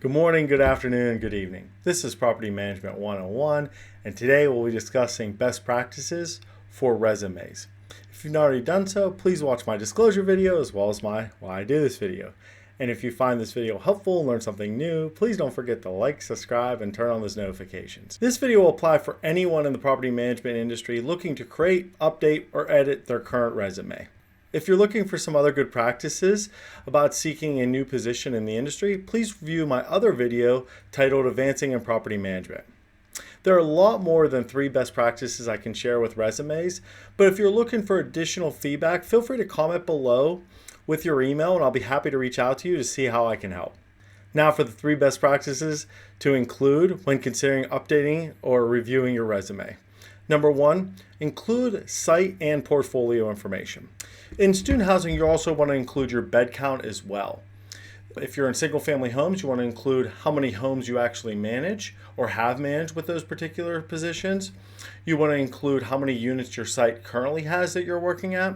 Good morning, good afternoon, good evening. This is Property Management 101, and today we'll be discussing best practices for resumes. If you've not already done so, please watch my disclosure video as well as my why I do this video. And if you find this video helpful and learn something new, please don't forget to like, subscribe, and turn on those notifications. This video will apply for anyone in the property management industry looking to create, update, or edit their current resume. If you're looking for some other good practices about seeking a new position in the industry, please view my other video titled Advancing in Property Management. There are a lot more than 3 best practices I can share with resumes, but if you're looking for additional feedback, feel free to comment below with your email and I'll be happy to reach out to you to see how I can help. Now for the 3 best practices to include when considering updating or reviewing your resume. Number 1, include site and portfolio information. In student housing, you also want to include your bed count as well. If you're in single family homes, you want to include how many homes you actually manage or have managed with those particular positions. You want to include how many units your site currently has that you're working at.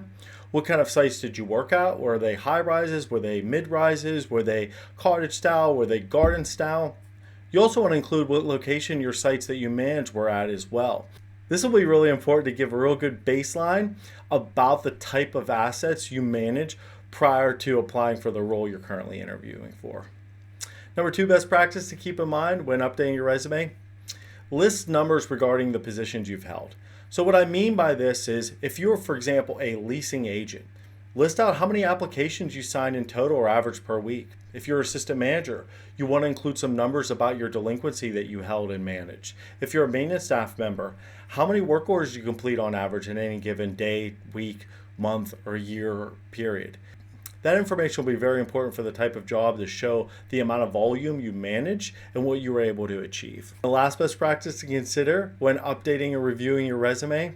What kind of sites did you work at? Were they high rises? Were they mid rises? Were they cottage style? Were they garden style? You also want to include what location your sites that you manage were at as well. This will be really important to give a real good baseline about the type of assets you manage prior to applying for the role you're currently interviewing for. Number 2 best practice to keep in mind when updating your resume, list numbers regarding the positions you've held. So what I mean by this is if you're, for example, a leasing agent, list out how many applications you signed in total or average per week. If you're an assistant manager, you want to include some numbers about your delinquency that you held and managed. If you're a maintenance staff member, how many work orders you complete on average in any given day, week, month, or year period. That information will be very important for the type of job to show the amount of volume you manage and what you were able to achieve. The last best practice to consider when updating or reviewing your resume,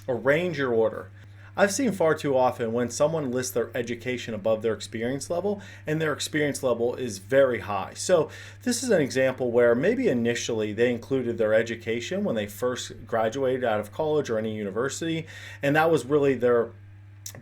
arrange your order. I've seen far too often when someone lists their education above their experience level and their experience level is very high. So this is an example where maybe initially they included their education when they first graduated out of college or any university, and that was really their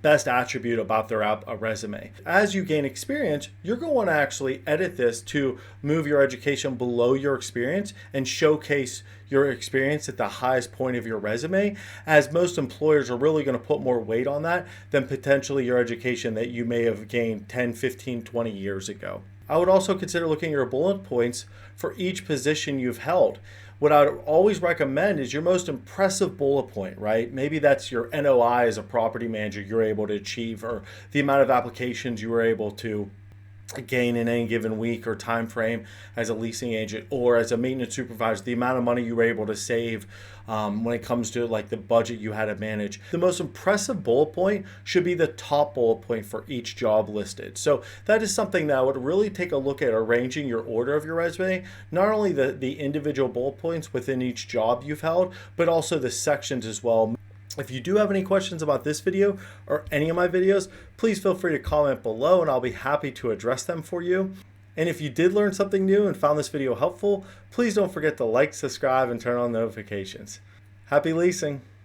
best attribute about their resume. As you gain experience, you're going to actually edit this to move your education below your experience and showcase your experience at the highest point of your resume, as most employers are really going to put more weight on that than potentially your education that you may have gained 10, 15, 20 years ago. I would also consider looking at your bullet points for each position you've held. What I would always recommend is your most impressive bullet point, right? Maybe that's your NOI as a property manager you're able to achieve, or the amount of applications you were able to gain in any given week or time frame as a leasing agent, or as a maintenance supervisor, the amount of money you were able to save when it comes to like the budget you had to manage. The most impressive bullet point should be the top bullet point for each job listed. So that is something that I would really take a look at arranging your order of your resume, not only the individual bullet points within each job you've held, but also the sections as well. If you do have any questions about this video or any of my videos, please feel free to comment below and I'll be happy to address them for you. And if you did learn something new and found this video helpful, please don't forget to like, subscribe, and turn on notifications. Happy leasing!